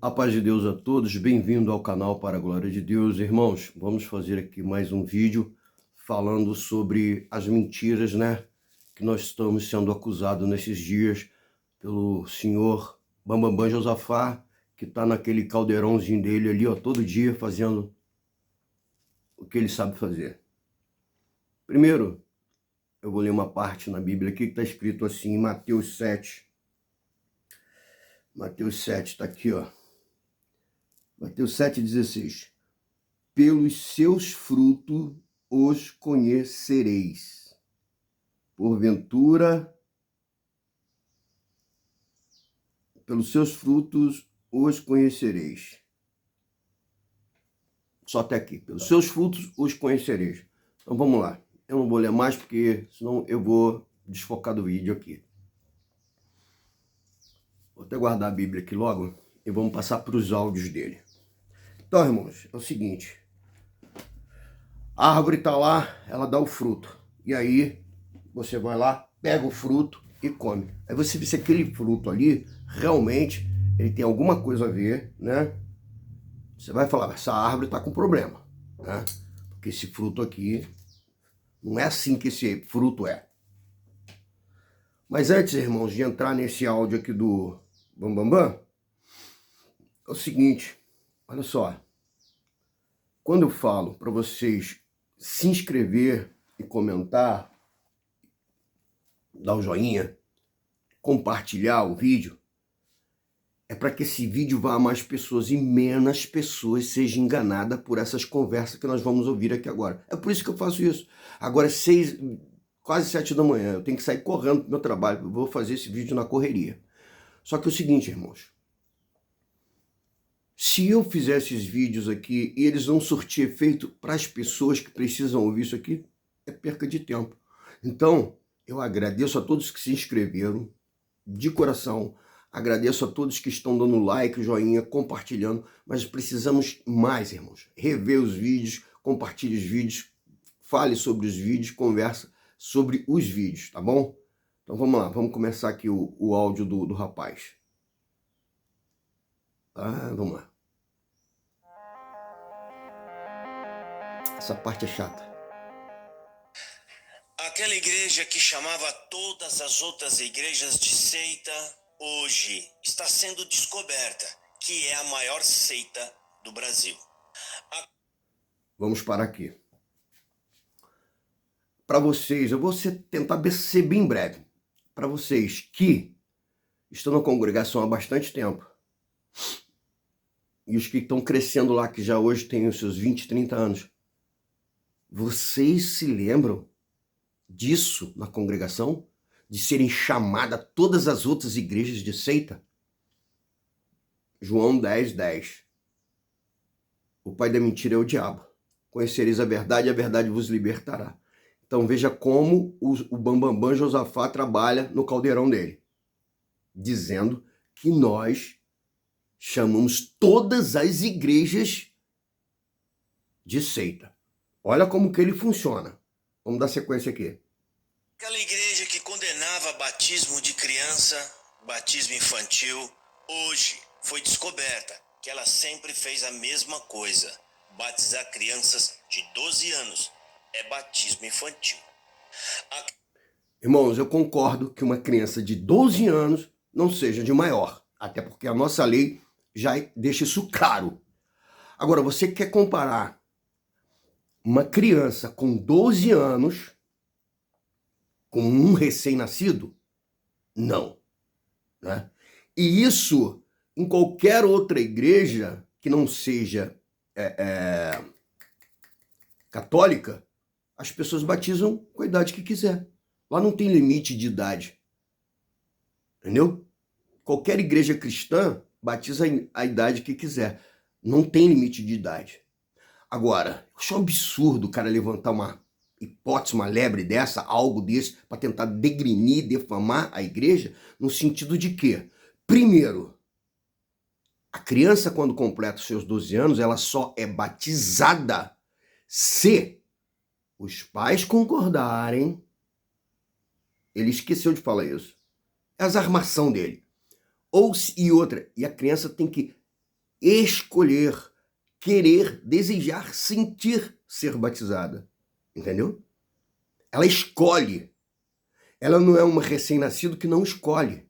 A paz de Deus a todos, bem-vindo ao canal para a glória de Deus. Irmãos, vamos fazer aqui mais um vídeo falando sobre as mentiras, que nós estamos sendo acusados nesses dias pelo senhor Bambambam Josafá, que está naquele caldeirãozinho dele ali, ó, todo dia fazendo o que ele sabe fazer. Primeiro, eu vou ler uma parte na Bíblia aqui que está escrito assim, em Mateus 7. Mateus 7 está aqui, ó. Mateus 7,16. Pelos seus frutos os conhecereis. Porventura, pelos seus frutos os conhecereis. Só até aqui. Pelos seus frutos os conhecereis. Então vamos lá. Eu não vou ler mais porque senão eu vou desfocar do vídeo aqui. Vou até guardar a Bíblia aqui logo e vamos passar para os áudios dele. Então, irmãos, é o seguinte. A árvore está lá, ela dá o fruto. E aí, você vai lá, pega o fruto e come. Aí você vê se aquele fruto ali, realmente, ele tem alguma coisa a ver, né? Você vai falar, essa árvore está com problema, né? Porque esse fruto aqui, não é assim que esse fruto é. Mas antes, irmãos, de entrar nesse áudio aqui do Bambambam, é o seguinte, olha só. Quando eu falo para vocês se inscrever e comentar, dar o joinha, compartilhar o vídeo, é para que esse vídeo vá a mais pessoas e menos pessoas sejam enganadas por essas conversas que nós vamos ouvir aqui agora. É por isso que eu faço isso. Agora é quase 7 da manhã, eu tenho que sair correndo pro meu trabalho, eu vou fazer esse vídeo na correria. Só que é o seguinte, irmãos, se eu fizer esses vídeos aqui e eles não surtir efeito para as pessoas que precisam ouvir isso aqui, é perca de tempo. Então, eu agradeço a todos que se inscreveram, de coração, agradeço a todos que estão dando like, joinha, compartilhando, mas precisamos mais, irmãos. Rever os vídeos, compartilhe os vídeos, fale sobre os vídeos, conversa sobre os vídeos, tá bom? Então vamos lá, vamos começar aqui o áudio do rapaz. Vamos lá. Essa parte é chata. Aquela igreja que chamava todas as outras igrejas de seita, hoje está sendo descoberta que é a maior seita do Brasil. Vamos parar aqui. Para vocês, eu vou tentar ser bem breve. Para vocês que estão na congregação há bastante tempo, e os que estão crescendo lá, que já hoje têm os seus 20, 30 anos, vocês se lembram disso na congregação? De serem chamadas todas as outras igrejas de seita? João 10:10. O pai da mentira é o diabo. Conhecereis a verdade vos libertará. Então veja como o Bambambam Josafá trabalha no caldeirão dele, dizendo que nós chamamos todas as igrejas de seita. Olha como que ele funciona. Vamos dar sequência aqui. Aquela igreja que condenava batismo de criança, batismo infantil, hoje foi descoberta que ela sempre fez a mesma coisa. Batizar crianças de 12 anos é batismo infantil. Irmãos, eu concordo que uma criança de 12 anos não seja de maior, até porque a nossa lei já deixa isso claro. Agora, você quer comparar uma criança com 12 anos com um recém-nascido? Não, né? E isso, em qualquer outra igreja que não seja católica, as pessoas batizam com a idade que quiser. Lá não tem limite de idade. Entendeu? Qualquer igreja cristã batiza a idade que quiser. Não tem limite de idade. Agora, eu acho um absurdo o cara levantar uma hipótese, uma lebre dessa, algo desse, para tentar degrinir, defamar a igreja, no sentido de que, primeiro, a criança, quando completa os seus 12 anos, ela só é batizada se os pais concordarem. Ele esqueceu de falar isso. É as armação dele. E outra, e a criança tem que escolher, querer, desejar, sentir ser batizada. Entendeu? Ela escolhe. Ela não é uma recém-nascido que não escolhe.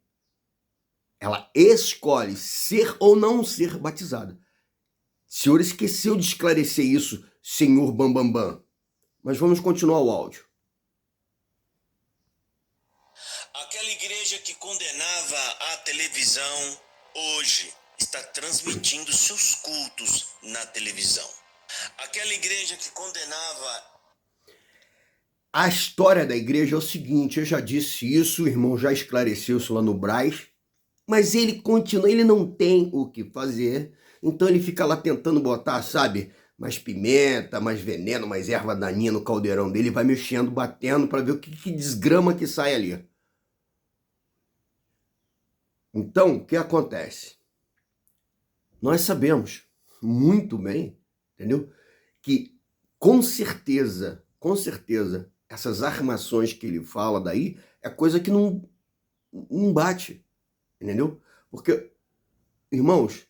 Ela escolhe ser ou não ser batizada. O senhor esqueceu de esclarecer isso, senhor Bambambam. Bam, bam. Mas vamos continuar o áudio. Aquela igreja que condenava a televisão, hoje está transmitindo seus cultos na televisão. Aquela igreja que condenava... A história da igreja é o seguinte, eu já disse isso, o irmão já esclareceu isso lá no Brás, mas ele continua, ele não tem o que fazer, então ele fica lá tentando botar, sabe, mais pimenta, mais veneno, mais erva daninha no caldeirão dele, vai mexendo, batendo para ver o que desgrama que sai ali. Então, o que acontece? Nós sabemos muito bem, entendeu? Que com certeza, essas armações que ele fala daí é coisa que não bate, entendeu? Porque, irmãos,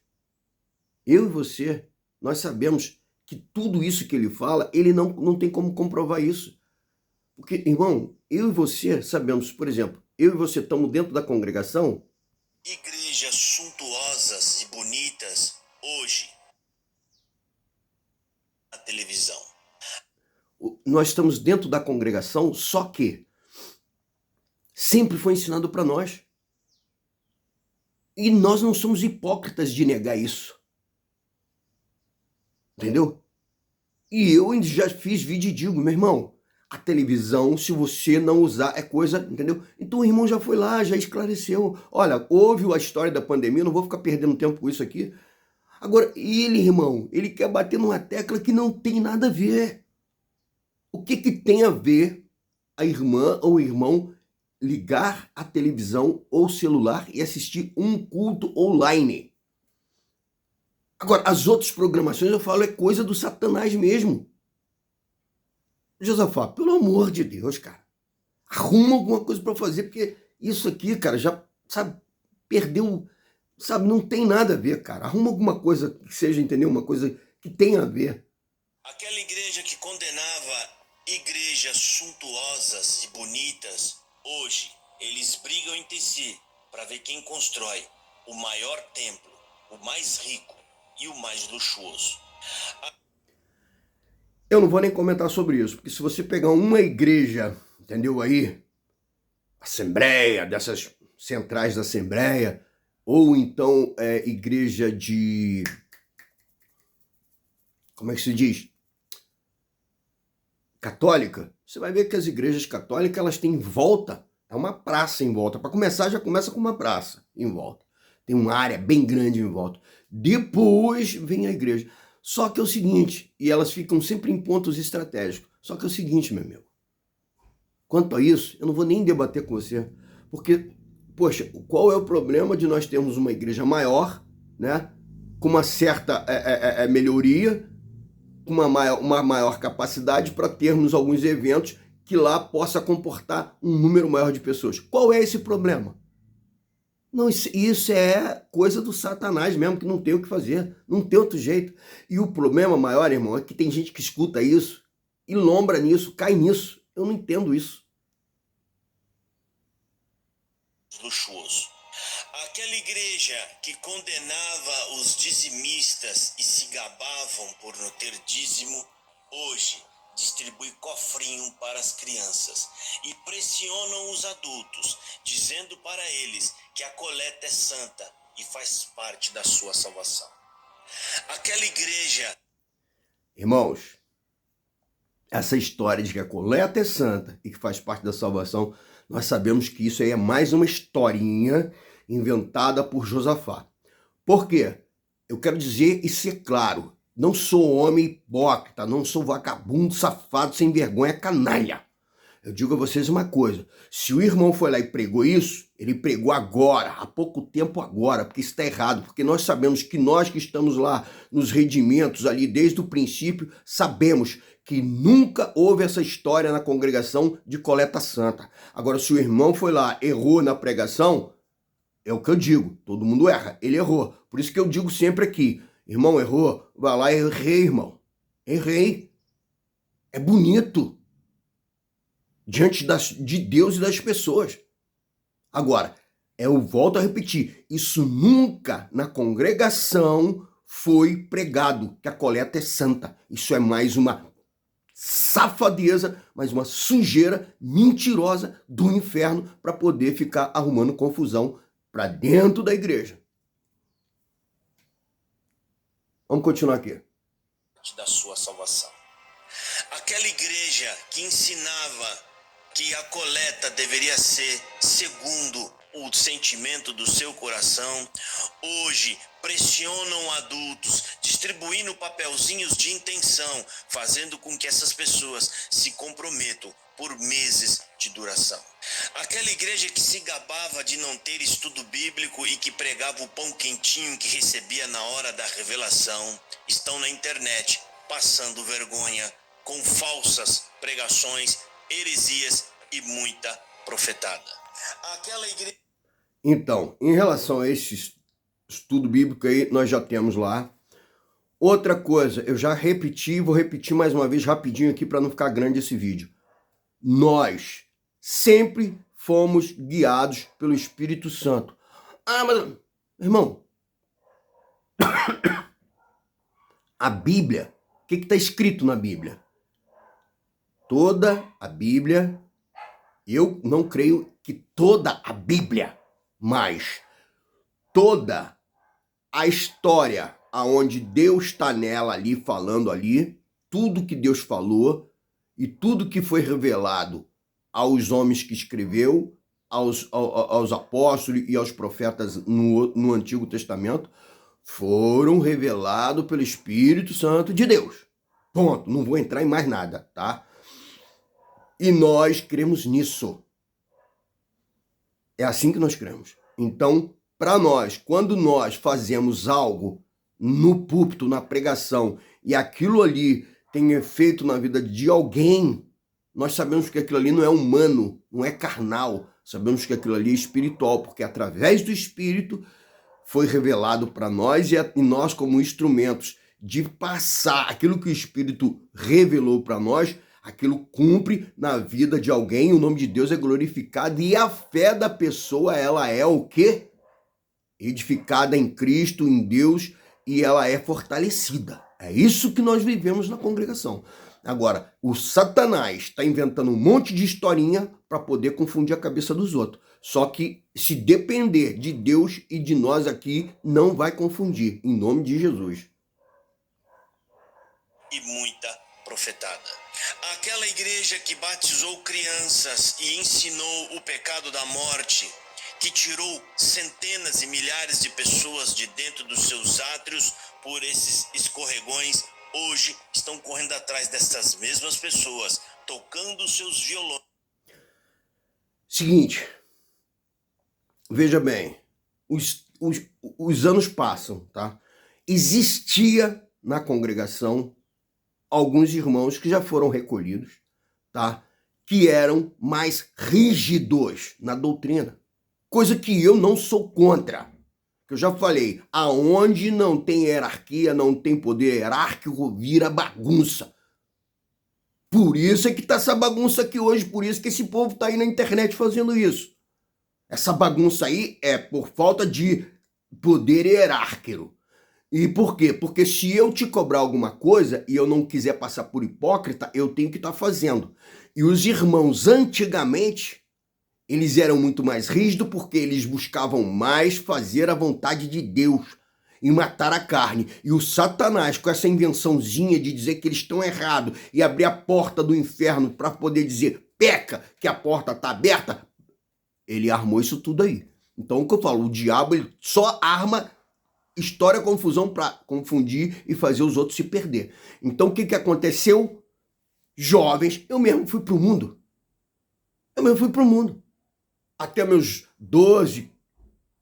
eu e você, nós sabemos que tudo isso que ele fala, ele não tem como comprovar isso. Porque, irmão, eu e você sabemos, por exemplo, eu e você estamos dentro da congregação. Igrejas suntuosas e bonitas hoje na televisão. Nós estamos dentro da congregação, só que sempre foi ensinado para nós. E nós não somos hipócritas de negar isso. Entendeu? E eu já fiz vídeo e digo, meu irmão, a televisão, se você não usar, é coisa, entendeu? Então o irmão já foi lá, já esclareceu. Olha, houve a história da pandemia, não vou ficar perdendo tempo com isso aqui. Agora, ele, irmão, ele quer bater numa tecla que não tem nada a ver. O que tem a ver a irmã ou o irmão ligar a televisão ou celular e assistir um culto online? Agora, as outras programações, eu falo, é coisa do Satanás mesmo. Josafá, pelo amor de Deus, cara, arruma alguma coisa para fazer, porque isso aqui, cara, já, sabe, perdeu, sabe, não tem nada a ver, cara. Arruma alguma coisa que seja, entendeu? Uma coisa que tenha a ver. Aquela igreja que condenava igrejas suntuosas e bonitas, hoje eles brigam entre si para ver quem constrói o maior templo, o mais rico e o mais luxuoso. Eu não vou nem comentar sobre isso, porque se você pegar uma igreja, entendeu aí, assembleia, dessas centrais da assembleia, ou então igreja de... como é que se diz? Católica, você vai ver que as igrejas católicas, elas têm em volta, é uma praça em volta. Para começar, já começa com uma praça em volta. Tem uma área bem grande em volta. Depois vem a igreja. Só que é o seguinte, e elas ficam sempre em pontos estratégicos. Só que é o seguinte, meu amigo. Quanto a isso, eu não vou nem debater com você. Porque, poxa, qual é o problema de nós termos uma igreja maior, né? Com uma certa melhoria, com uma maior capacidade para termos alguns eventos que lá possa comportar um número maior de pessoas. Qual é esse problema? Não, isso é coisa do Satanás mesmo, que não tem o que fazer, não tem outro jeito. E o problema maior, irmão, é que tem gente que escuta isso e lombra nisso, cai nisso. Eu não entendo isso. Luxuoso. Aquela igreja que condenava os dizimistas e se gabavam por não ter dízimo, hoje distribui cofrinho para as crianças e pressionam os adultos, dizendo para eles que a coleta é santa e faz parte da sua salvação. Aquela igreja... Irmãos, essa história de que a coleta é santa e que faz parte da salvação, nós sabemos que isso aí é mais uma historinha inventada por Josafá. Por quê? Eu quero dizer e ser claro, não sou homem hipócrita, não sou vagabundo, safado, sem vergonha, canalha. Eu digo a vocês uma coisa, se o irmão foi lá e pregou isso, ele pregou agora, há pouco tempo agora, porque isso está errado, porque nós sabemos que nós que estamos lá nos redimentos ali desde o princípio, sabemos que nunca houve essa história na congregação de coleta santa. Agora, se o irmão foi lá, errou na pregação, é o que eu digo, todo mundo erra, ele errou. Por isso que eu digo sempre aqui, Irmão, errou? Vai lá, errei, irmão. Errei. É bonito. Diante de Deus e das pessoas. Agora, eu volto a repetir, isso nunca na congregação foi pregado, que a coleta é santa. Isso é mais uma safadeza, mais uma sujeira mentirosa do inferno para poder ficar arrumando confusão para dentro da igreja. Vamos continuar aqui. Da sua salvação. Aquela igreja que ensinava que a coleta deveria ser segundo o sentimento do seu coração, hoje pressionam adultos, distribuindo papelzinhos de intenção, fazendo com que essas pessoas se comprometam por meses de duração. Aquela igreja que se gabava de não ter estudo bíblico e que pregava o pão quentinho que recebia na hora da revelação, estão na internet passando vergonha com falsas pregações, heresias e muita profetada. Aquela igreja... Então, em relação a esse estudo bíblico aí, nós já temos lá. Outra coisa, eu já repeti, vou repetir mais uma vez rapidinho aqui para não ficar grande esse vídeo. Nós sempre fomos guiados pelo Espírito Santo. Ah, mas, irmão, a Bíblia, o que está escrito na Bíblia? Toda a Bíblia, eu não creio que toda a Bíblia, mas toda a história aonde Deus está nela ali, falando ali, tudo que Deus falou e tudo que foi revelado aos homens que escreveu, aos apóstolos e aos profetas no Antigo Testamento, foram revelados pelo Espírito Santo de Deus. Ponto. Não vou entrar em mais nada, tá? E nós cremos nisso. É assim que nós cremos. Então, para nós, quando nós fazemos algo no púlpito, na pregação, e aquilo ali tem efeito na vida de alguém, nós sabemos que aquilo ali não é humano, não é carnal. Sabemos que aquilo ali é espiritual, porque através do Espírito foi revelado para nós e nós, como instrumentos de passar aquilo que o Espírito revelou para nós, aquilo cumpre na vida de alguém, o nome de Deus é glorificado e a fé da pessoa, ela é o quê? Edificada em Cristo, em Deus, e ela é fortalecida. É isso que nós vivemos na congregação. Agora, o Satanás está inventando um monte de historinha para poder confundir a cabeça dos outros. Só que se depender de Deus e de nós aqui, não vai confundir, em nome de Jesus. E muita profetada. Aquela igreja que batizou crianças e ensinou o pecado da morte, que tirou centenas e milhares de pessoas de dentro dos seus átrios por esses escorregões, hoje estão correndo atrás dessas mesmas pessoas, tocando seus violões. Seguinte, veja bem, os anos passam, tá? Existia na congregação alguns irmãos que já foram recolhidos, tá? Que eram mais rígidos na doutrina. Coisa que eu não sou contra. Que eu já falei, aonde não tem hierarquia, não tem poder hierárquico, vira bagunça. Por isso é que tá essa bagunça aqui hoje, por isso que esse povo tá aí na internet fazendo isso. Essa bagunça aí é por falta de poder hierárquico. E por quê? Porque se eu te cobrar alguma coisa e eu não quiser passar por hipócrita, eu tenho que estar fazendo. E os irmãos antigamente, eles eram muito mais rígidos porque eles buscavam mais fazer a vontade de Deus e matar a carne. E o Satanás, com essa invençãozinha de dizer que eles estão errados e abrir a porta do inferno para poder dizer peca, que a porta está aberta, ele armou isso tudo aí. Então o que eu falo, o diabo ele só arma história, confusão para confundir e fazer os outros se perder. Então o que aconteceu? Jovens, eu mesmo fui pro mundo. Até meus 12,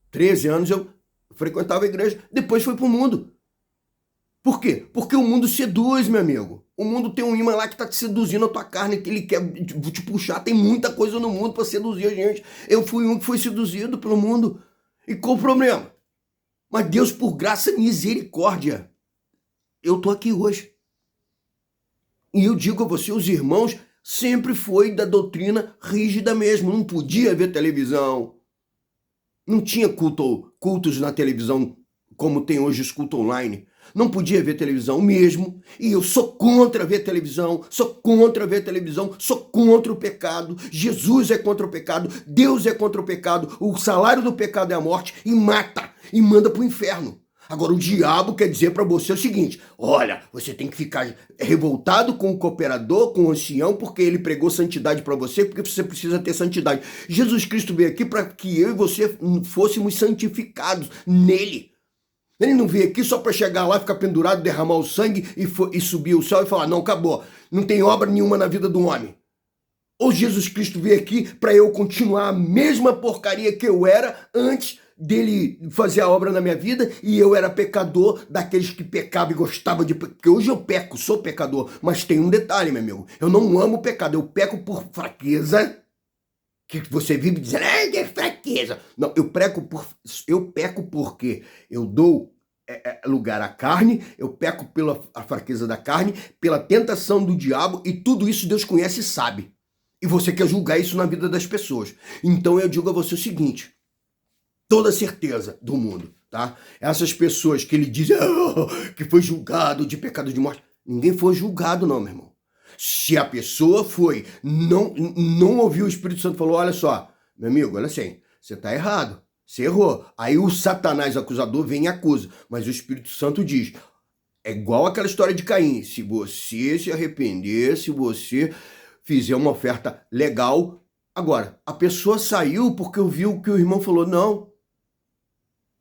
13 anos eu frequentava a igreja, depois fui pro mundo. Por quê? Porque o mundo seduz, meu amigo. O mundo tem um imã lá que tá te seduzindo a tua carne, que ele quer te puxar. Tem muita coisa no mundo para seduzir a gente. Eu fui um que foi seduzido pelo mundo. E qual o problema? Mas Deus, por graça e misericórdia, eu tô aqui hoje. E eu digo a você, os irmãos sempre foi da doutrina rígida mesmo, não podia ver televisão, não tinha cultos na televisão como tem hoje os cultos online. Não podia ver televisão mesmo. E eu sou contra ver televisão, sou contra ver televisão, sou contra o pecado. Jesus é contra o pecado, Deus é contra o pecado. O salário do pecado é a morte e mata e manda pro inferno. Agora o diabo quer dizer para você o seguinte: olha, você tem que ficar revoltado com o cooperador, com o ancião, porque ele pregou santidade para você, porque você precisa ter santidade. Jesus Cristo veio aqui para que eu e você fôssemos santificados nele. Ele não veio aqui só para chegar lá, ficar pendurado, derramar o sangue e subir o céu e falar, não, acabou, não tem obra nenhuma na vida do homem. Ou Jesus Cristo veio aqui para eu continuar a mesma porcaria que eu era antes dele fazer a obra na minha vida, e eu era pecador daqueles que pecavam e gostavam de... Porque hoje eu peco, sou pecador, mas tem um detalhe, meu amigo, eu não amo o pecado, eu peco por fraqueza, que você vive dizendo, é fraqueza. Não, eu peco porque eu dou lugar à carne, eu peco pela a fraqueza da carne, pela tentação do diabo, e tudo isso Deus conhece e sabe. E você quer julgar isso na vida das pessoas. Então eu digo a você o seguinte, toda certeza do mundo, tá? Essas pessoas que ele diz que foi julgado de pecado de morte, ninguém foi julgado não, meu irmão. Se a pessoa não ouviu o Espírito Santo, falou, olha só, meu amigo, olha assim, você tá errado, você errou. Aí o Satanás acusador vem e acusa, mas o Espírito Santo diz, é igual aquela história de Caim, se você se arrepender, se você fizer uma oferta legal, agora, a pessoa saiu porque ouviu o que o irmão falou, não.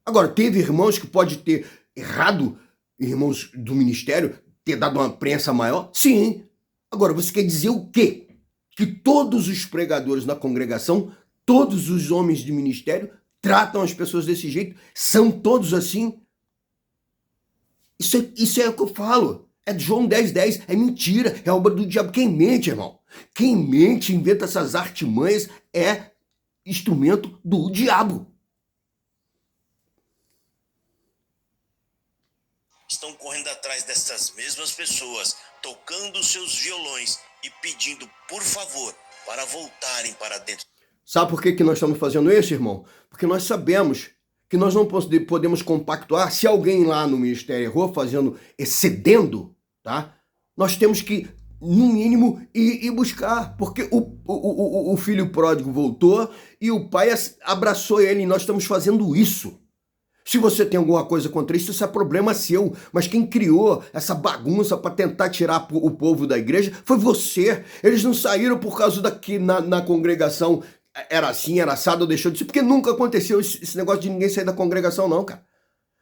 Agora, teve irmãos que pode ter errado, irmãos do ministério, ter dado uma prensa maior? Sim. Agora, você quer dizer o quê? Que todos os pregadores na congregação, todos os homens de ministério, tratam as pessoas desse jeito? São todos assim? Isso é o que eu falo. É de João 10:10. É mentira. É obra do diabo. Quem mente, irmão? Quem mente, inventa essas artimanhas, é instrumento do diabo. Estão correndo atrás dessas mesmas pessoas, tocando seus violões e pedindo, por favor, para voltarem para dentro. Sabe por que nós estamos fazendo isso, irmão? Porque nós sabemos que nós não podemos compactuar. Se alguém lá no ministério errou, excedendo, tá? Nós temos que, no mínimo, ir buscar. Porque o filho pródigo voltou e o pai abraçou ele. E nós estamos fazendo isso. Se você tem alguma coisa contra isso, isso é problema seu. Mas quem criou essa bagunça para tentar tirar o povo da igreja foi você. Eles não saíram por causa daqui na congregação era assim, era assado, ou deixou de ser. Porque nunca aconteceu esse negócio de ninguém sair da congregação, não, cara.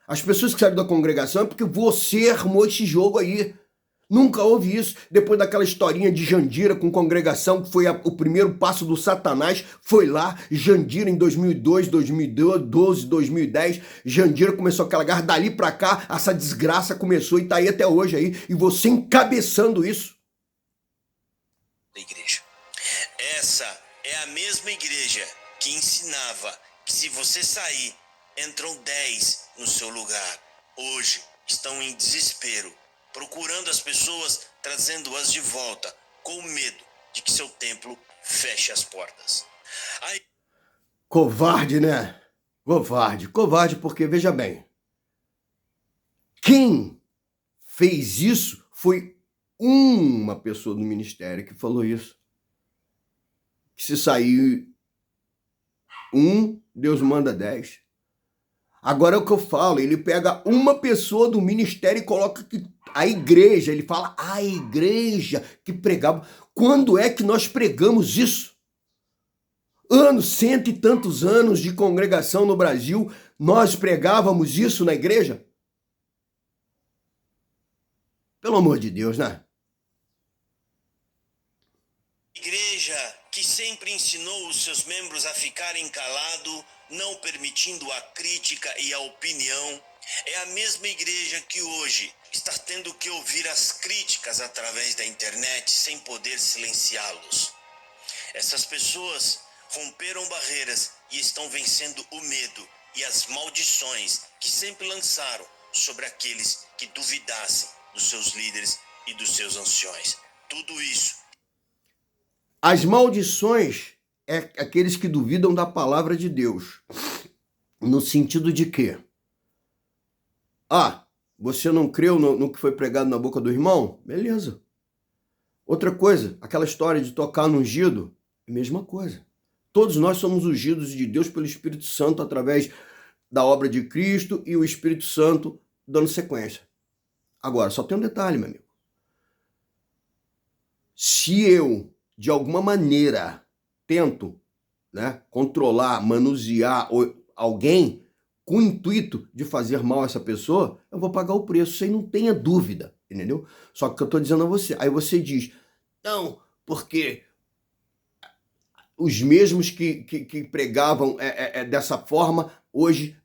As pessoas que saíram da congregação é porque você armou esse jogo aí. Nunca houve isso. Depois daquela historinha de Jandira com congregação, que foi o primeiro passo do Satanás, foi lá, Jandira em 2002, 2012, 2010, Jandira começou aquela garra, dali pra cá, essa desgraça começou e tá aí até hoje aí, e você encabeçando isso. Igreja. Essa é a mesma igreja que ensinava que se você sair, entram 10 no seu lugar. Hoje estão em desespero, procurando as pessoas, trazendo-as de volta, com medo de que seu templo feche as portas. Aí... Covarde, né? Covarde porque, veja bem, quem fez isso foi uma pessoa do ministério que falou isso. Que se sair Deus manda 10. Agora é o que eu falo, ele pega uma pessoa do ministério e coloca que a igreja, ele fala a igreja que pregava. Quando é que nós pregamos isso? Cento e tantos anos de congregação no Brasil, nós pregávamos isso na igreja? Pelo amor de Deus, né? Igreja que sempre ensinou os seus membros a ficarem calados, não permitindo a crítica e a opinião, é a mesma igreja que hoje está tendo que ouvir as críticas através da internet sem poder silenciá-los. Essas pessoas romperam barreiras e estão vencendo o medo e as maldições que sempre lançaram sobre aqueles que duvidassem dos seus líderes e dos seus anciões. Tudo isso. As maldições é aqueles que duvidam da palavra de Deus. No sentido de que, você não creu no que foi pregado na boca do irmão? Beleza. Outra coisa, aquela história de tocar no ungido, mesma coisa. Todos nós somos ungidos de Deus pelo Espírito Santo através da obra de Cristo e o Espírito Santo dando sequência. Agora, só tem um detalhe, meu amigo. Se eu, de alguma maneira, tento, controlar, manusear alguém com o intuito de fazer mal a essa pessoa, eu vou pagar o preço, sem não tenha dúvida, entendeu? Só que eu estou dizendo a você, aí você diz, não, porque os mesmos que pregavam dessa forma, hoje,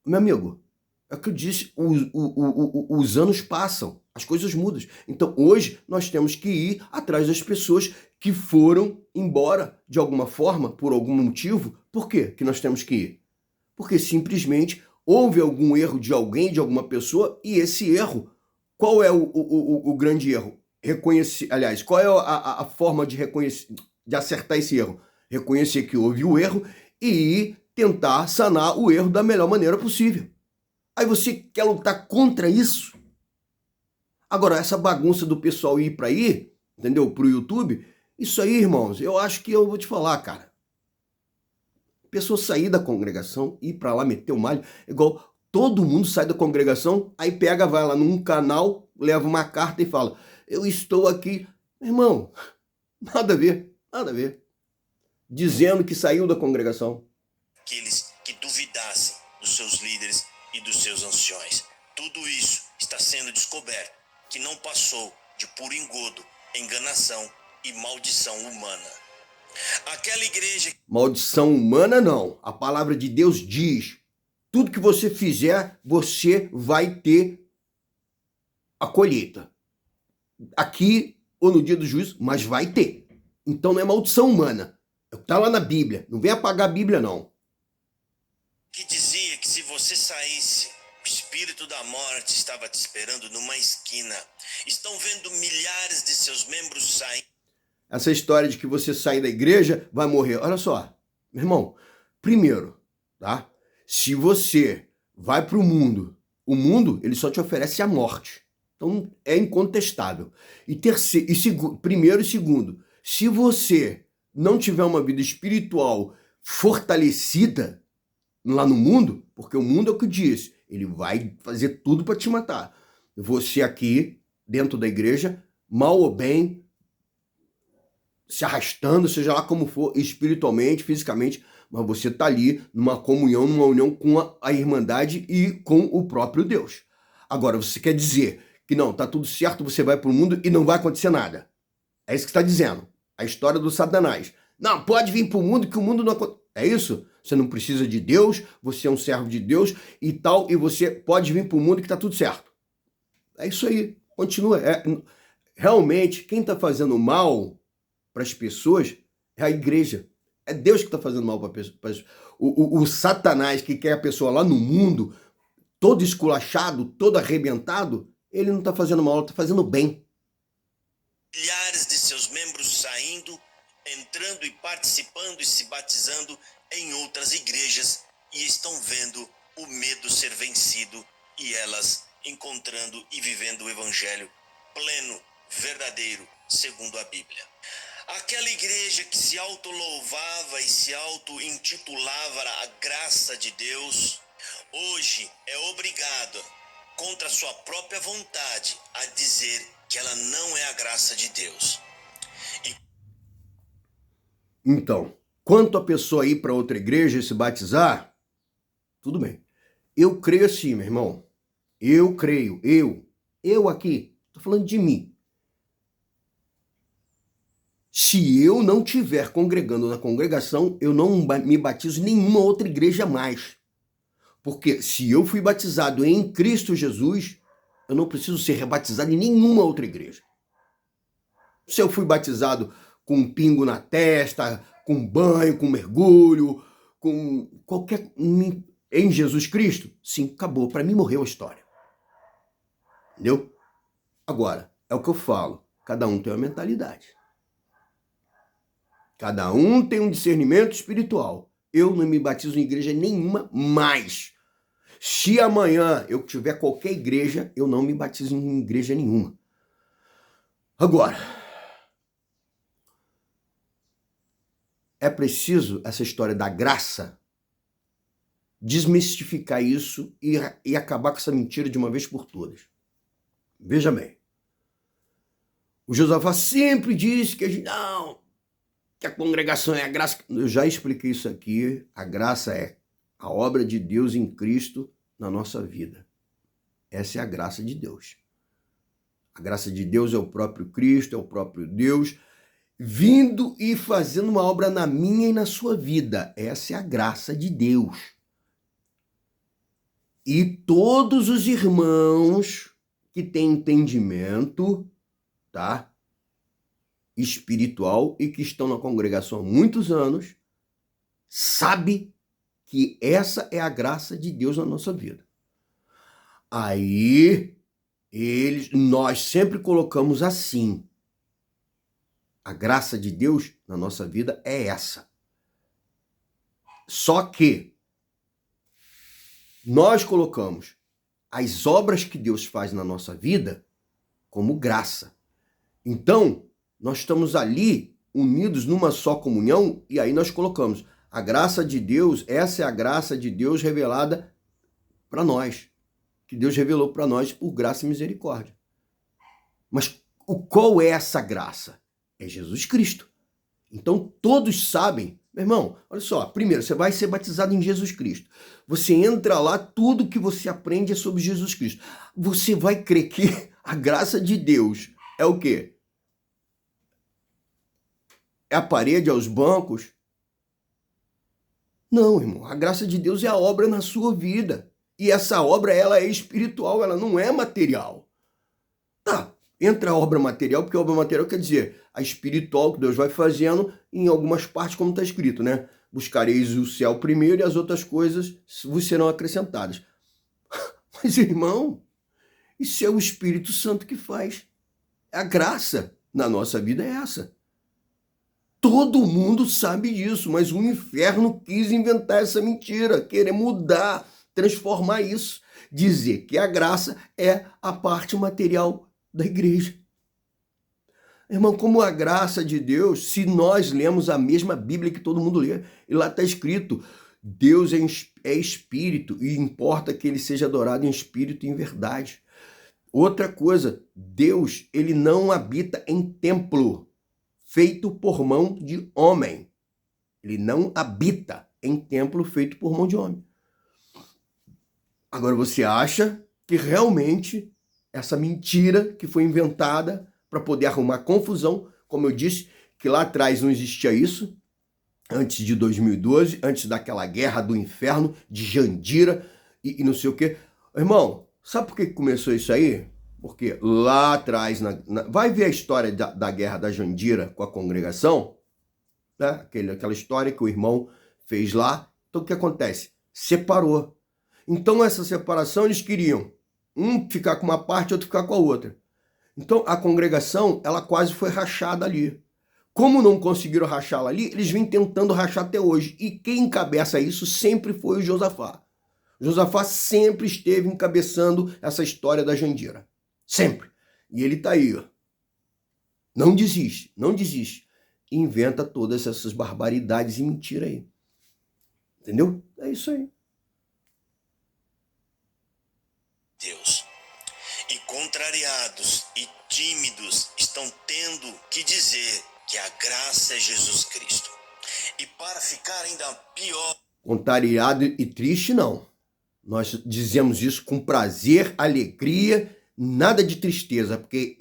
meu amigo, é o que eu disse, os anos passam, as coisas mudam. Então, hoje, nós temos que ir atrás das pessoas que foram embora de alguma forma, por algum motivo. Por quê que nós temos que ir? Porque simplesmente houve algum erro de alguém, de alguma pessoa, e esse erro, qual é o grande erro? Aliás, qual é a forma de reconhecer, de acertar esse erro? Reconhecer que houve o erro e tentar sanar o erro da melhor maneira possível. Aí você quer lutar contra isso? Agora, essa bagunça do pessoal ir para aí, entendeu? Pro YouTube, isso aí, irmãos, eu acho que eu vou te falar, cara. Pessoa sair da congregação, ir para lá, meter o malho, igual todo mundo sai da congregação, aí pega, vai lá num canal, leva uma carta e fala, eu estou aqui. Irmão, nada a ver, nada a ver. Dizendo que saiu da congregação. Aqueles que duvidassem dos seus líderes e dos seus anciões. Tudo isso está sendo descoberto, que não passou de puro engodo, enganação e maldição humana. Aquela igreja... Maldição humana não. A palavra de Deus diz, tudo que você fizer, você vai ter a colheita. Aqui ou no dia do juízo, mas vai ter. Então não é maldição humana. Está lá na Bíblia. Não vem apagar a Bíblia, não. Que dizia que se você saísse, o espírito da morte estava te esperando numa esquina. Estão vendo milhares de seus membros saindo. Essa história de que você sair da igreja vai morrer. Olha só, meu irmão, primeiro, tá? Se você vai para o mundo ele só te oferece a morte. Então é incontestável. Primeiro e segundo, se você não tiver uma vida espiritual fortalecida lá no mundo, porque o mundo é o que diz, ele vai fazer tudo para te matar. Você aqui, dentro da igreja, mal ou bem, se arrastando, seja lá como for, espiritualmente, fisicamente, mas você está ali numa comunhão, numa união com a Irmandade e com o próprio Deus. Agora, você quer dizer que não, tá tudo certo, você vai para o mundo e não vai acontecer nada. É isso que está dizendo. A história do Satanás. Não, pode vir para o mundo que o mundo não acontece. É isso? Você não precisa de Deus, você é um servo de Deus e tal, e você pode vir para o mundo que está tudo certo. É isso aí. Continua. Realmente, quem está fazendo mal para as pessoas é a igreja. É Deus que está fazendo mal para as pessoas. O Satanás que quer a pessoa lá no mundo, todo esculachado, todo arrebentado, ele não está fazendo mal, ele está fazendo bem. Milhares de seus membros saindo, entrando e participando e se batizando em outras igrejas e estão vendo o medo ser vencido e elas encontrando e vivendo o evangelho pleno, verdadeiro, segundo a Bíblia. Aquela igreja que se autolouvava e se auto-intitulava a graça de Deus, hoje é obrigada, contra sua própria vontade, a dizer que ela não é a graça de Deus. Então, quanto a pessoa ir para outra igreja e se batizar, tudo bem. Eu creio assim, meu irmão. Eu creio, eu aqui, estou falando de mim. Se eu não estiver congregando na congregação, eu não me batizo em nenhuma outra igreja mais. Porque se eu fui batizado em Cristo Jesus, eu não preciso ser rebatizado em nenhuma outra igreja. Se eu fui batizado com um pingo na testa, com banho, com mergulho, com qualquer... em Jesus Cristo, sim, acabou. Para mim morreu a história. Entendeu? Agora, é o que eu falo, cada um tem uma mentalidade. Cada um tem um discernimento espiritual. Eu não me batizo em igreja nenhuma mais. Se amanhã eu tiver qualquer igreja, eu não me batizo em igreja nenhuma. Agora, é preciso essa história da graça desmistificar isso e acabar com essa mentira de uma vez por todas. Veja bem, o Josafá sempre disse que que a congregação é a graça. Eu já expliquei isso aqui. A graça é a obra de Deus em Cristo na nossa vida. Essa é a graça de Deus. A graça de Deus é o próprio Cristo, é o próprio Deus, vindo e fazendo uma obra na minha e na sua vida. Essa é a graça de Deus. E todos os irmãos que têm entendimento, tá? Espiritual e que estão na congregação há muitos anos, sabe que essa é a graça de Deus na nossa vida. Aí, nós sempre colocamos assim, a graça de Deus na nossa vida é essa. Só que nós colocamos as obras que Deus faz na nossa vida como graça. Então, nós estamos ali unidos numa só comunhão e aí nós colocamos a graça de Deus, essa é a graça de Deus revelada para nós, que Deus revelou para nós por graça e misericórdia. Mas qual é essa graça? É Jesus Cristo. Então todos sabem, meu irmão, olha só, primeiro você vai ser batizado em Jesus Cristo. Você entra lá, tudo que você aprende é sobre Jesus Cristo. Você vai crer que a graça de Deus é o quê? É a parede, aos bancos? Não, irmão. A graça de Deus é a obra na sua vida. E essa obra, ela é espiritual, ela não é material. Tá, entra a obra material, porque a obra material quer dizer a espiritual que Deus vai fazendo em algumas partes, como está escrito, né? Buscareis o céu primeiro e as outras coisas vos serão acrescentadas. Mas, irmão, isso é o Espírito Santo que faz. A graça na nossa vida é essa. Todo mundo sabe disso, mas o inferno quis inventar essa mentira, querer mudar, transformar isso, dizer que a graça é a parte material da igreja. Irmão, como a graça de Deus, se nós lemos a mesma Bíblia que todo mundo lê, e lá está escrito, Deus é espírito e importa que ele seja adorado em espírito e em verdade. Outra coisa, Deus, ele não habita em templo feito por mão de homem. Ele não habita em templo feito por mão de homem. Agora você acha que realmente essa mentira que foi inventada para poder arrumar confusão, como eu disse, que lá atrás não existia isso, antes de 2012, antes daquela guerra do inferno, de Jandira e não sei o quê. Irmão, sabe por que começou isso aí? Porque lá atrás, vai ver a história da guerra da Jandira com a congregação, né? Aquela história que o irmão fez lá. Então o que acontece? Separou. Então essa separação eles queriam um ficar com uma parte, outro ficar com a outra. Então a congregação, ela quase foi rachada ali. Como não conseguiram rachá-la ali, eles vêm tentando rachar até hoje. E quem encabeça isso sempre foi o Josafá. Josafá sempre esteve encabeçando essa história da Jandira. Sempre. E ele tá aí, ó. Não desiste, não desiste. Inventa todas essas barbaridades e mentira aí. Entendeu? É isso aí. Deus. E contrariados e tímidos estão tendo que dizer que a graça é Jesus Cristo. E para ficar ainda pior... Contrariado e triste, não. Nós dizemos isso com prazer, alegria, nada de tristeza, porque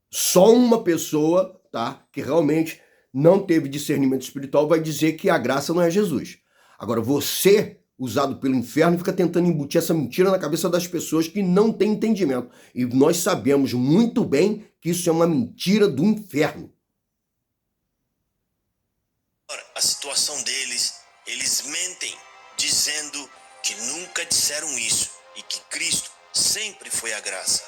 só uma pessoa, tá, que realmente não teve discernimento espiritual vai dizer que a graça não é Jesus. Agora, você, usado pelo inferno, fica tentando embutir essa mentira na cabeça das pessoas que não têm entendimento. E nós sabemos muito bem que isso é uma mentira do inferno. A situação deles, eles mentem, dizendo que nunca disseram isso e que Cristo sempre foi a graça.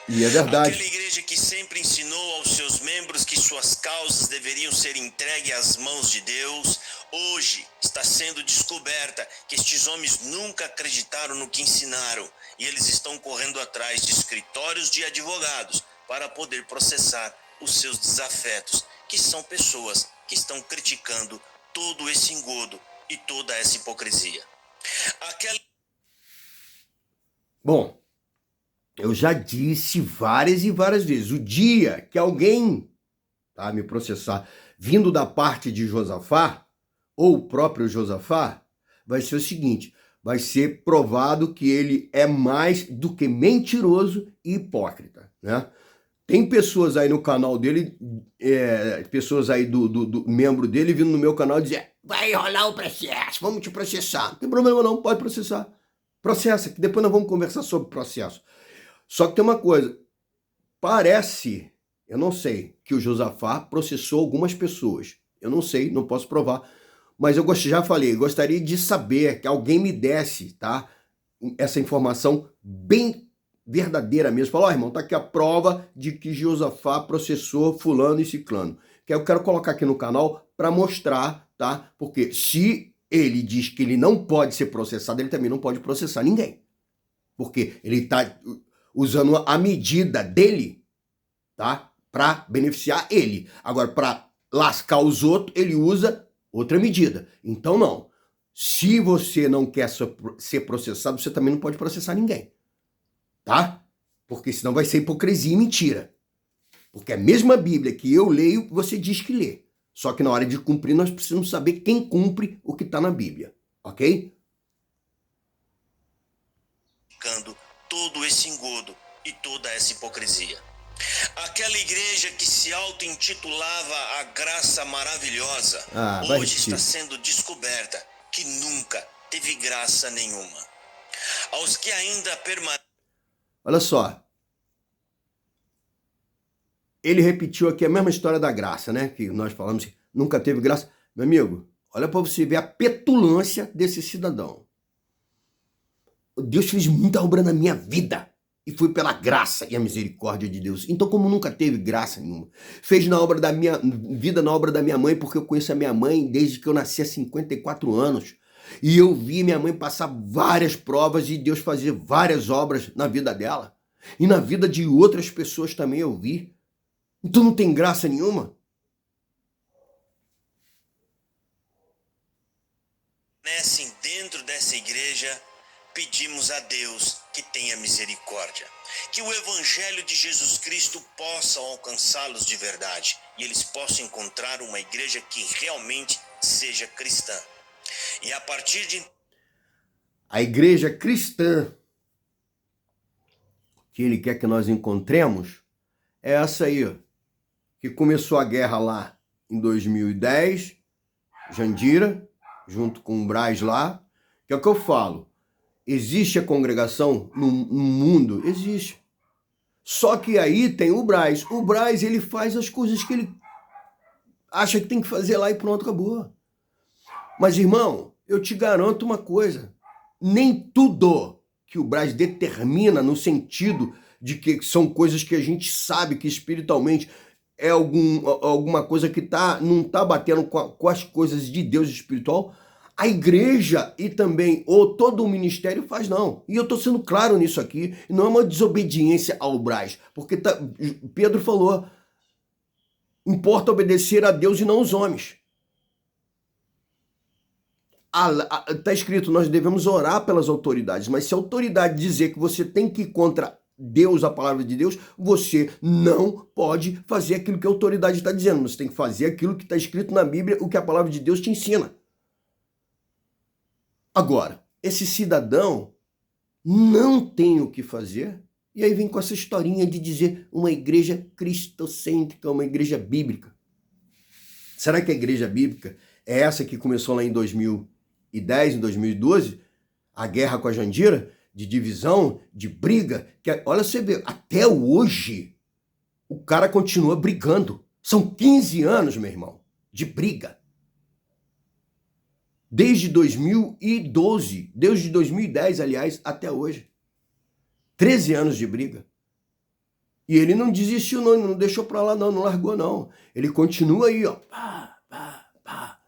E é verdade. Aquela igreja que sempre ensinou aos seus membros que suas causas deveriam ser entregues às mãos de Deus, hoje está sendo descoberta que estes homens nunca acreditaram no que ensinaram e eles estão correndo atrás de escritórios de advogados para poder processar os seus desafetos, que são pessoas que estão criticando todo esse engodo e toda essa hipocrisia. Bom, eu já disse várias e várias vezes, o dia que alguém me processar vindo da parte de Josafá, ou o próprio Josafá, vai ser o seguinte, vai ser provado que ele é mais do que mentiroso e hipócrita, né? Tem pessoas aí no canal dele, pessoas aí do membro dele vindo no meu canal dizer, vai rolar o processo, vamos te processar. Não tem problema não, pode processar. Processa, que depois nós vamos conversar sobre processo. Só que tem uma coisa, parece, eu não sei, que o Josafá processou algumas pessoas. Eu não sei, não posso provar. Mas eu já falei, gostaria de saber, que alguém me desse, tá? Essa informação bem verdadeira mesmo. Fala, irmão, tá aqui a prova de que Josafá processou fulano e ciclano. Que eu quero colocar aqui no canal para mostrar, tá? Porque se ele diz que ele não pode ser processado, ele também não pode processar ninguém. Porque ele tá usando a medida dele, tá? Para beneficiar ele. Agora, para lascar os outros, ele usa outra medida. Então, não. Se você não quer ser processado, você também não pode processar ninguém. Tá? Porque senão vai ser hipocrisia e mentira. Porque a mesma Bíblia que eu leio, você diz que lê. Só que na hora de cumprir, nós precisamos saber quem cumpre o que está na Bíblia. Ok? Todo esse engodo e toda essa hipocrisia. Aquela igreja que se auto-intitulava a graça maravilhosa, hoje está sendo descoberta que nunca teve graça nenhuma. Aos que ainda permanecem... Olha só. Ele repetiu aqui a mesma história da graça, né? Que nós falamos que nunca teve graça. Meu amigo, olha para você ver a petulância desse cidadão. Deus fez muita obra na minha vida. E foi pela graça e a misericórdia de Deus. Então, como nunca teve graça nenhuma, fez na obra da minha vida, na obra da minha mãe, porque eu conheço a minha mãe desde que eu nasci há 54 anos. E eu vi minha mãe passar várias provas e Deus fazer várias obras na vida dela. E na vida de outras pessoas também eu vi. Então não tem graça nenhuma. Dentro dessa igreja, pedimos a Deus que tenha misericórdia, que o Evangelho de Jesus Cristo possa alcançá-los de verdade e eles possam encontrar uma igreja que realmente seja cristã. E a partir de... A igreja cristã que ele quer que nós encontremos é essa aí, ó, que começou a guerra lá em 2010, Jandira, junto com o Braz lá, que é o que eu falo. Existe a congregação no mundo? Existe. Só que aí tem o Braz. O Braz, ele faz as coisas que ele acha que tem que fazer lá e pronto, acabou. Mas, irmão, eu te garanto uma coisa. Nem tudo que o Braz determina no sentido de que são coisas que a gente sabe que espiritualmente é alguma coisa que não tá batendo com as coisas de Deus espiritual, a igreja e também todo o ministério faz não. E eu estou sendo claro nisso aqui. Não é uma desobediência ao Braz. Porque Pedro falou, importa obedecer a Deus e não aos homens. Está escrito, nós devemos orar pelas autoridades. Mas se a autoridade dizer que você tem que ir contra Deus, a palavra de Deus, você não pode fazer aquilo que a autoridade está dizendo. Você tem que fazer aquilo que está escrito na Bíblia, o que a palavra de Deus te ensina. Agora, esse cidadão não tem o que fazer, e aí vem com essa historinha de dizer uma igreja cristocêntrica, uma igreja bíblica. Será que a igreja bíblica é essa que começou lá em 2010, em 2012? A guerra com a Jandira, de divisão, de briga, que olha, você vê, até hoje o cara continua brigando. São 15 anos, meu irmão, de briga. Desde 2012, desde 2010, aliás, até hoje. 13 anos de briga. E ele não desistiu não, ele não deixou pra lá não, não largou não. Ele continua aí, ó. Pá, pá, pá.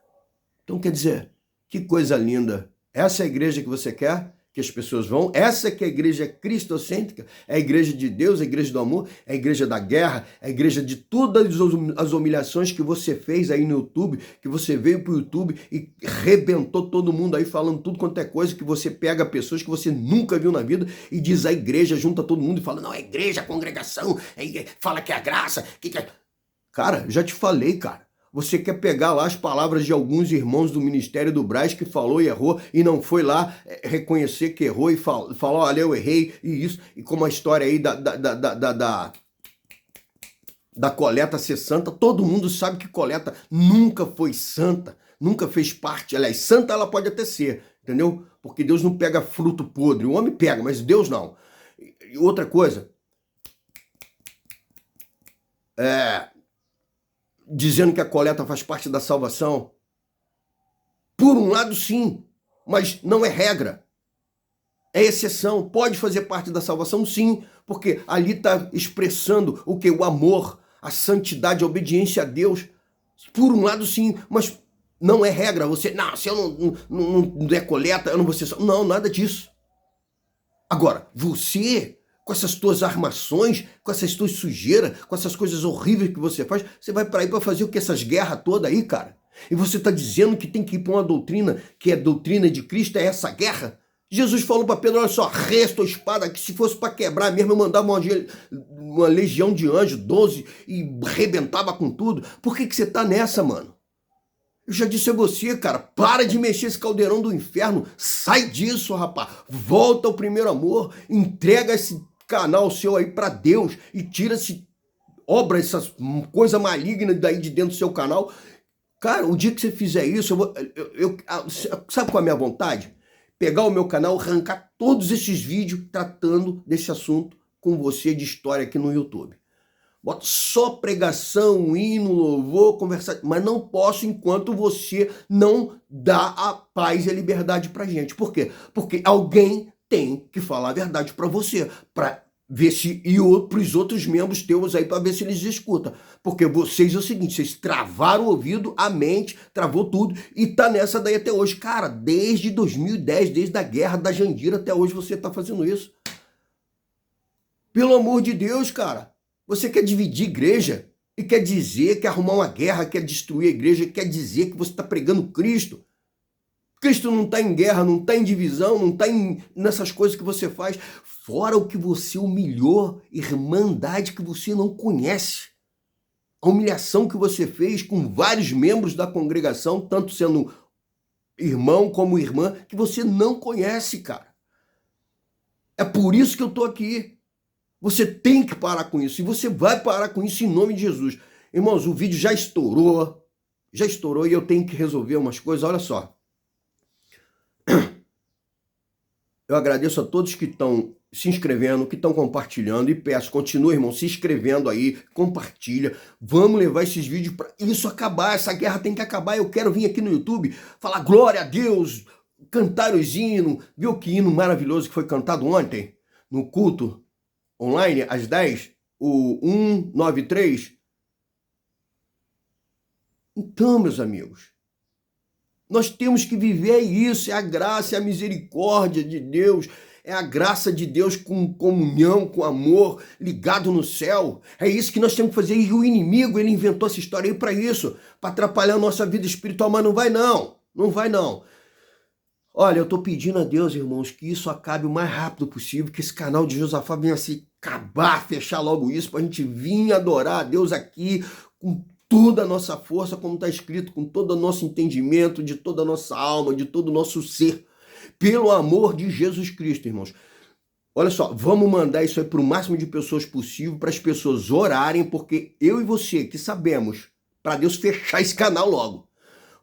Então quer dizer, que coisa linda. Essa é a igreja que você quer que as pessoas vão? Essa que é a igreja cristocêntrica? É a igreja de Deus, é a igreja do amor, é a igreja da guerra, é a igreja de todas as humilhações que você fez aí no YouTube, que você veio pro YouTube e rebentou todo mundo aí falando tudo quanto é coisa, que você pega pessoas que você nunca viu na vida e diz a igreja, junta todo mundo e fala, não, é igreja, é congregação, fala que é a graça, que é... Cara, já te falei, cara. Você quer pegar lá as palavras de alguns irmãos do Ministério do Brás que falou e errou e não foi lá reconhecer que errou e falou, olha, eu errei e isso. E como a história aí da coleta ser santa, todo mundo sabe que coleta nunca foi santa, nunca fez parte. Aliás, santa ela pode até ser, entendeu? Porque Deus não pega fruto podre. O homem pega, mas Deus não. E outra coisa, dizendo que a coleta faz parte da salvação. Por um lado, sim, mas não é regra. É exceção. Pode fazer parte da salvação, sim, porque ali está expressando o que? O amor, a santidade, a obediência a Deus. Por um lado, sim, mas não é regra. Você, não, se eu não der coleta, eu não vou ser salvo. Não, nada disso. Agora, você... com essas tuas armações, com essas tuas sujeiras, com essas coisas horríveis que você faz, você vai para aí para fazer o que? Essas guerras todas aí, cara? E você está dizendo que tem que ir para uma doutrina, que é a doutrina de Cristo, é essa guerra? Jesus falou para Pedro, olha só, resta a espada, que se fosse para quebrar mesmo, eu mandava uma legião de anjos, 12, e rebentava com tudo. Por que você tá nessa, mano? Eu já disse a você, cara, para de mexer esse caldeirão do inferno, sai disso, rapaz, volta ao primeiro amor, entrega esse canal seu aí para Deus e tira essa coisa maligna daí de dentro do seu canal. Cara, o dia que você fizer isso, sabe qual é a minha vontade? Pegar o meu canal, arrancar todos esses vídeos tratando desse assunto com você de história aqui no YouTube. Bota só pregação, hino, louvor, conversar, mas não posso enquanto você não dá a paz e a liberdade pra gente. Por quê? Porque alguém tem que falar a verdade pra você, pra ver se e pros outros membros teus aí, pra ver se eles escutam. Porque vocês é o seguinte, vocês travaram o ouvido, a mente, travou tudo e tá nessa daí até hoje. Cara, desde 2010, desde a guerra da Jandira até hoje você tá fazendo isso. Pelo amor de Deus, cara. Você quer dividir igreja e quer dizer, quer arrumar uma guerra, quer destruir a igreja, quer dizer que você está pregando Cristo. Cristo não está em guerra, não está em divisão, não está nessas coisas que você faz. Fora o que você humilhou, irmandade que você não conhece. A humilhação que você fez com vários membros da congregação, tanto sendo irmão como irmã, que você não conhece, cara. É por isso que eu estou aqui. Você tem que parar com isso. E você vai parar com isso em nome de Jesus. Irmãos, o vídeo já estourou e eu tenho que resolver umas coisas. Olha só. Eu agradeço a todos que estão se inscrevendo, que estão compartilhando e peço, continue, irmão, se inscrevendo aí, compartilha. Vamos levar esses vídeos para isso acabar. Essa guerra tem que acabar. Eu quero vir aqui no YouTube falar glória a Deus, cantar os hinos. Viu que hino maravilhoso que foi cantado ontem no culto online, às 10, o 193. Então, meus amigos, nós temos que viver isso, é a graça, é a misericórdia de Deus, é a graça de Deus com comunhão, com amor, ligado no céu. É isso que nós temos que fazer. E o inimigo, ele inventou essa história aí para isso, para atrapalhar a nossa vida espiritual, mas não vai não, não vai não. Olha, eu estou pedindo a Deus, irmãos, que isso acabe o mais rápido possível, que esse canal de Josafá venha se acabar, fechar logo isso, para a gente vir adorar a Deus aqui com toda a nossa força, como está escrito, com todo o nosso entendimento, de toda a nossa alma, de todo o nosso ser, pelo amor de Jesus Cristo, irmãos. Olha só, vamos mandar isso aí para o máximo de pessoas possível, para as pessoas orarem, porque eu e você, que sabemos, para Deus fechar esse canal logo.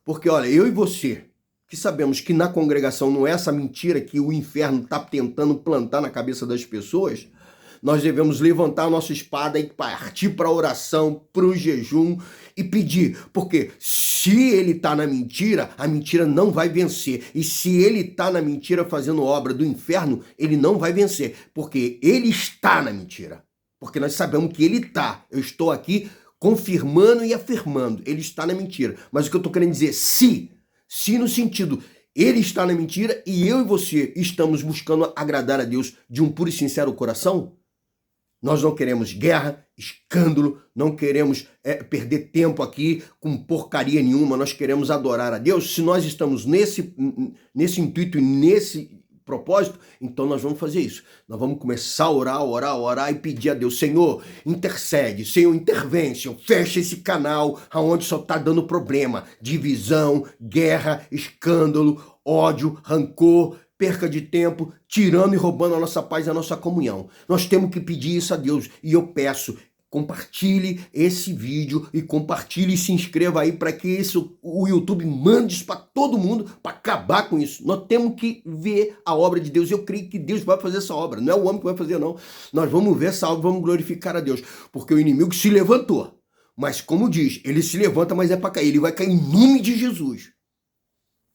Porque, olha, eu e você, que sabemos que na congregação não é essa mentira que o inferno está tentando plantar na cabeça das pessoas, nós devemos levantar a nossa espada e partir para a oração, para o jejum e pedir. Porque se ele está na mentira, a mentira não vai vencer. E se ele está na mentira fazendo obra do inferno, ele não vai vencer. Porque ele está na mentira. Porque nós sabemos que ele está. Eu estou aqui confirmando e afirmando. Ele está na mentira. Mas o que eu estou querendo dizer, se no sentido, ele está na mentira e eu e você estamos buscando agradar a Deus de um puro e sincero coração, nós não queremos guerra, escândalo, não queremos perder tempo aqui com porcaria nenhuma, nós queremos adorar a Deus. Se nós estamos nesse intuito e nesse propósito, então nós vamos fazer isso. Nós vamos começar a orar e pedir a Deus, Senhor, intercede, Senhor, intervém, Senhor, fecha esse canal aonde só está dando problema, divisão, guerra, escândalo, ódio, rancor, perca de tempo, tirando e roubando a nossa paz e a nossa comunhão. Nós temos que pedir isso a Deus. E eu peço, compartilhe esse vídeo e compartilhe e se inscreva aí para que o YouTube mande isso para todo mundo para acabar com isso. Nós temos que ver a obra de Deus. Eu creio que Deus vai fazer essa obra. Não é o homem que vai fazer, não. Nós vamos ver essa obra, vamos glorificar a Deus. Porque o inimigo se levantou. Mas como diz, ele se levanta, mas é para cair. Ele vai cair em nome de Jesus.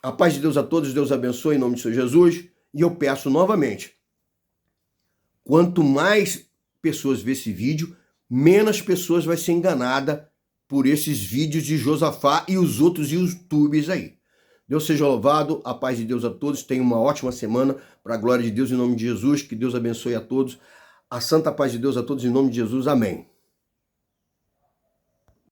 A paz de Deus a todos, Deus abençoe em nome de Senhor Jesus. E eu peço novamente, quanto mais pessoas ver esse vídeo, menos pessoas vai ser enganada por esses vídeos de Josafá e os outros YouTubers aí. Deus seja louvado, a paz de Deus a todos, tenham uma ótima semana, para a glória de Deus em nome de Jesus, que Deus abençoe a todos, a santa paz de Deus a todos em nome de Jesus, amém.